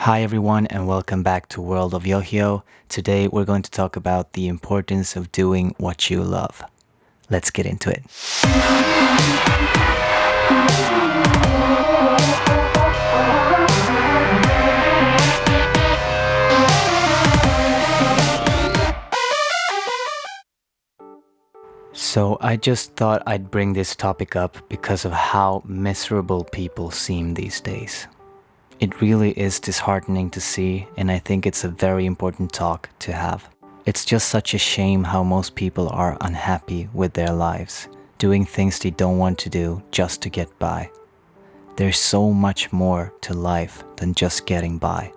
Hi everyone and welcome back to World of YOHIO. Today we're going to talk about the importance of doing what you love. Let's get into it. So I just thought I'd bring this topic up because of how miserable people seem these days. It really is disheartening to see, and I think it's a very important talk to have. It's just such a shame how most people are unhappy with their lives, doing things they don't want to do just to get by. There's so much more to life than just getting by.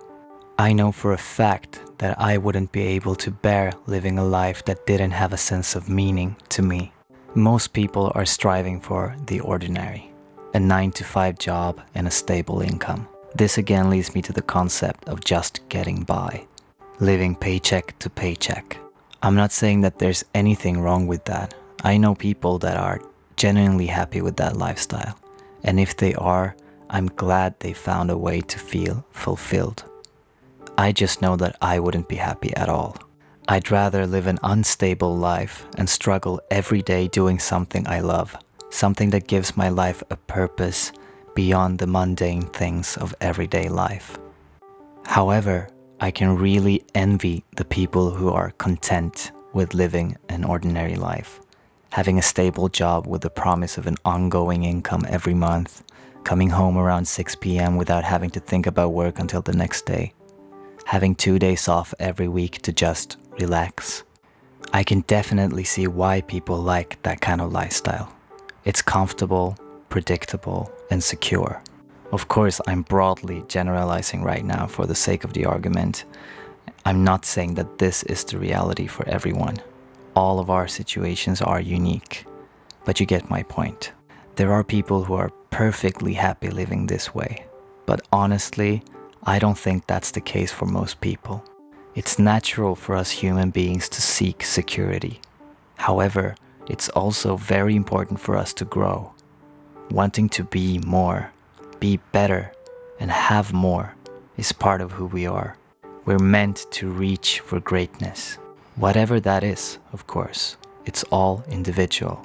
I know for a fact that I wouldn't be able to bear living a life that didn't have a sense of meaning to me. Most people are striving for the ordinary, a 9-to-5 job and a stable income. This again leads me to the concept of just getting by, living paycheck to paycheck. I'm not saying that there's anything wrong with that. I know people that are genuinely happy with that lifestyle. And if they are, I'm glad they found a way to feel fulfilled. I just know that I wouldn't be happy at all. I'd rather live an unstable life and struggle every day doing something I love, something that gives my life a purpose beyond the mundane things of everyday life. However, I can really envy the people who are content with living an ordinary life, having a stable job with the promise of an ongoing income every month, coming home around 6 p.m. without having to think about work until the next day, having 2 days off every week to just relax. I can definitely see why people like that kind of lifestyle. It's comfortable, predictable, and secure. Of course, I'm broadly generalizing right now for the sake of the argument. I'm not saying that this is the reality for everyone. All of our situations are unique, but you get my point. There are people who are perfectly happy living this way, but honestly, I don't think that's the case for most people. It's natural for us human beings to seek security. However, it's also very important for us to grow. Wanting to be more, be better, and have more is part of who we are. We're meant to reach for greatness. Whatever that is, of course, it's all individual.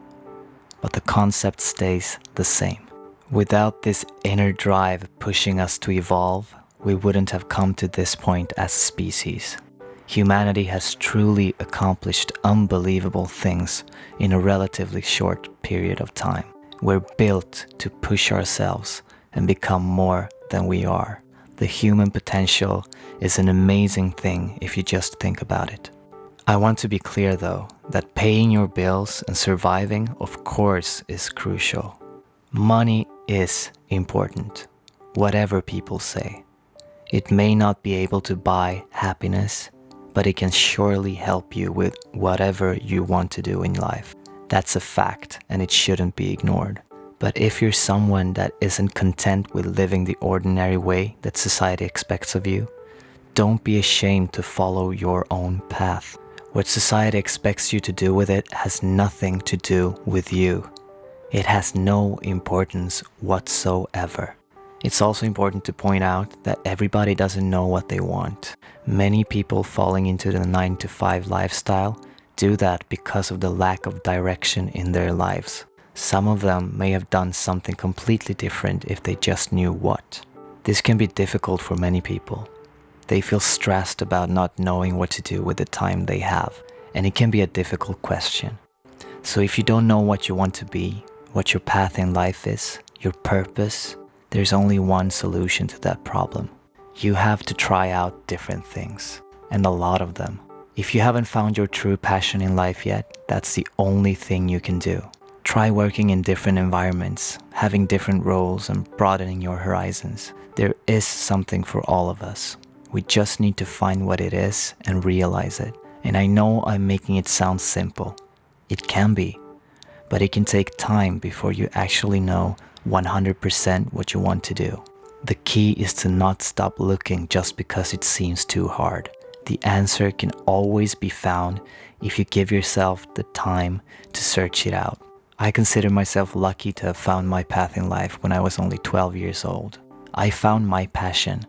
But the concept stays the same. Without this inner drive pushing us to evolve, we wouldn't have come to this point as a species. Humanity has truly accomplished unbelievable things in a relatively short period of time. We're built to push ourselves and become more than we are. The human potential is an amazing thing if you just think about it. I want to be clear though, that paying your bills and surviving of course is crucial. Money is important, whatever people say. It may not be able to buy happiness, but it can surely help you with whatever you want to do in life. That's a fact and it shouldn't be ignored. But if you're someone that isn't content with living the ordinary way that society expects of you, don't be ashamed to follow your own path. What society expects you to do with it has nothing to do with you. It has no importance whatsoever. It's also important to point out that everybody doesn't know what they want. Many people falling into the 9-to-5 lifestyle do that because of the lack of direction in their lives. Some of them may have done something completely different if they just knew what. This can be difficult for many people. They feel stressed about not knowing what to do with the time they have, and it can be a difficult question. So if you don't know what you want to be, what your path in life is, your purpose, there's only one solution to that problem. You have to try out different things, and a lot of them. If you haven't found your true passion in life yet, that's the only thing you can do. Try working in different environments, having different roles and broadening your horizons. There is something for all of us. We just need to find what it is and realize it. And I know I'm making it sound simple. It can be, but it can take time before you actually know 100% what you want to do. The key is to not stop looking just because it seems too hard. The answer can always be found if you give yourself the time to search it out. I consider myself lucky to have found my path in life when I was only 12 years old. I found my passion,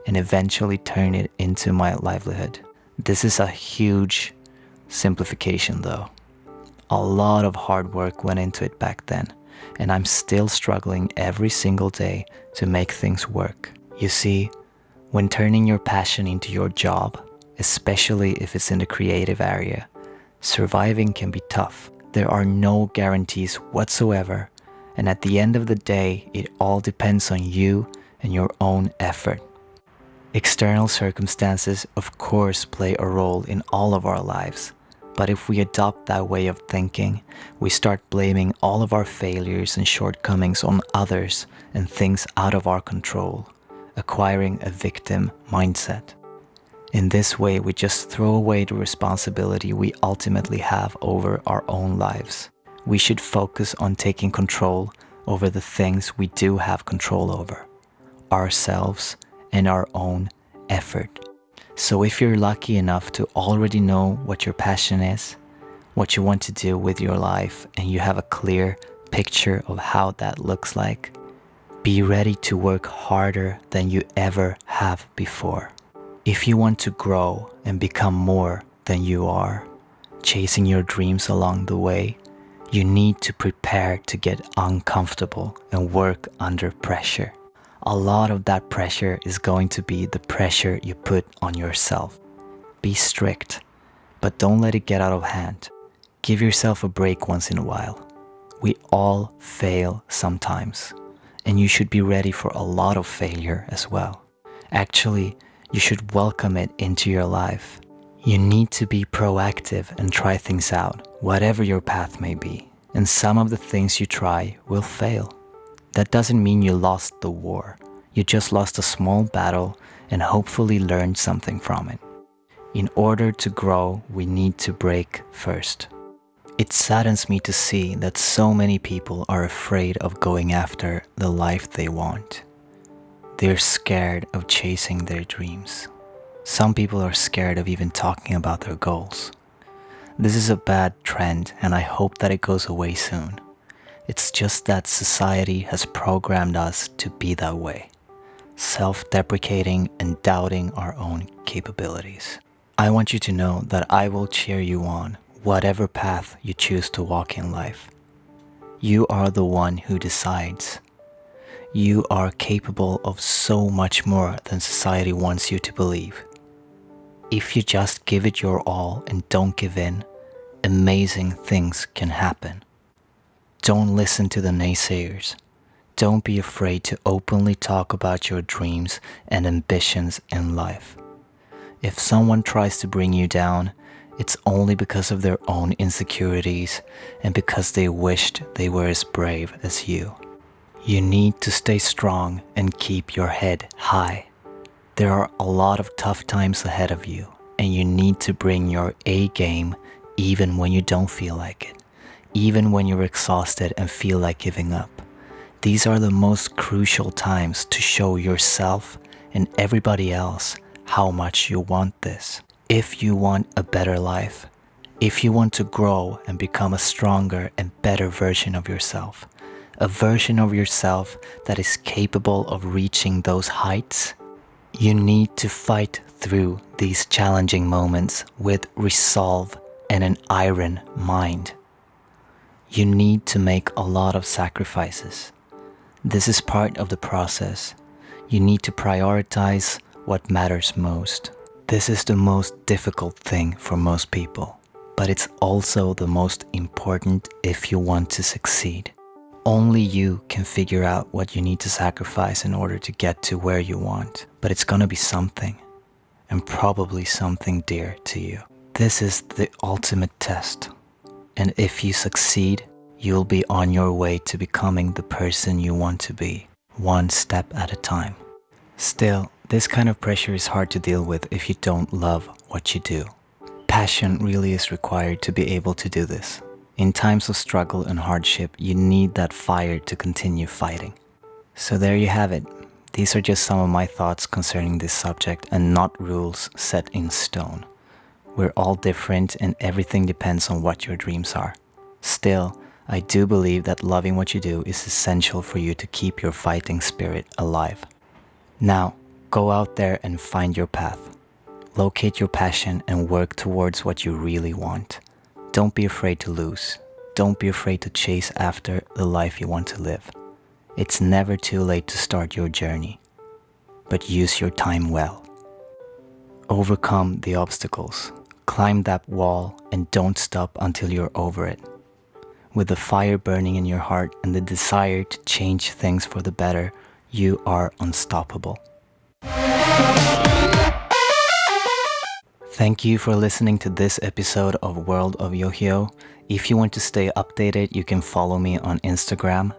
and eventually turn it into my livelihood. This is a huge simplification though. A lot of hard work went into it back then, and I'm still struggling every single day to make things work. You see, when turning your passion into your job, especially if it's in the creative area, surviving can be tough. There are no guarantees whatsoever, and at the end of the day, it all depends on you and your own effort. External circumstances, of course, play a role in all of our lives, but if we adopt that way of thinking, we start blaming all of our failures and shortcomings on others and things out of our control, acquiring a victim mindset. In this way, we just throw away the responsibility we ultimately have over our own lives. We should focus on taking control over the things we do have control over, ourselves and our own effort. So if you're lucky enough to already know what your passion is, what you want to do with your life, and you have a clear picture of how that looks like, be ready to work harder than you ever have before. If you want to grow and become more than you are, chasing your dreams along the way, you need to prepare to get uncomfortable and work under pressure. A lot of that pressure is going to be the pressure you put on yourself. Be strict, but don't let it get out of hand. Give yourself a break once in a while. We all fail sometimes, and you should be ready for a lot of failure as well. Actually, you should welcome it into your life. You need to be proactive and try things out, whatever your path may be. And some of the things you try will fail. That doesn't mean you lost the war. You just lost a small battle and hopefully learned something from it. In order to grow, we need to break first. It saddens me to see that so many people are afraid of going after the life they want. They're scared of chasing their dreams. Some people are scared of even talking about their goals. This is a bad trend, and I hope that it goes away soon. It's just that society has programmed us to be that way, self-deprecating and doubting our own capabilities. I want you to know that I will cheer you on, whatever path you choose to walk in life. You are the one who decides. You are capable of so much more than society wants you to believe. If you just give it your all and don't give in, amazing things can happen. Don't listen to the naysayers. Don't be afraid to openly talk about your dreams and ambitions in life. If someone tries to bring you down, it's only because of their own insecurities and because they wished they were as brave as you. You need to stay strong and keep your head high. There are a lot of tough times ahead of you, and you need to bring your A game even when you don't feel like it, even when you're exhausted and feel like giving up. These are the most crucial times to show yourself and everybody else how much you want this. If you want a better life, if you want to grow and become a stronger and better version of yourself, a version of yourself that is capable of reaching those heights, you need to fight through these challenging moments with resolve and an iron mind. You need to make a lot of sacrifices. This is part of the process. You need to prioritize what matters most. This is the most difficult thing for most people, but it's also the most important if you want to succeed. Only you can figure out what you need to sacrifice in order to get to where you want, but it's gonna be something, and probably something dear to you. This is the ultimate test, and if you succeed, you'll be on your way to becoming the person you want to be, one step at a time. Still, this kind of pressure is hard to deal with if you don't love what you do. Passion really is required to be able to do this. In times of struggle and hardship, you need that fire to continue fighting. So there you have it. These are just some of my thoughts concerning this subject and not rules set in stone. We're all different and everything depends on what your dreams are. Still, I do believe that loving what you do is essential for you to keep your fighting spirit alive. Now, Go out there and find your path. Locate your passion and work towards what you really want. Don't be afraid to lose. Don't be afraid to chase after the life you want to live. It's never too late to start your journey, but use your time well. Overcome the obstacles. Climb that wall and don't stop until you're over it. With the fire burning in your heart and the desire to change things for the better, you are unstoppable. Thank you for listening to this episode of World of YOHIO. If you want to stay updated, you can follow me on Instagram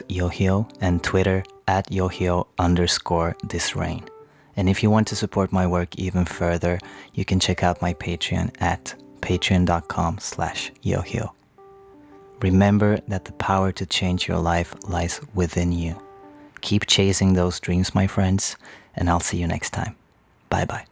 @YOHIO and Twitter @YOHIO_thisrain. And if you want to support my work even further, you can check out my Patreon at patreon.com/YOHIO. Remember that the power to change your life lies within you. Keep chasing those dreams, my friends, and I'll see you next time. Bye-bye.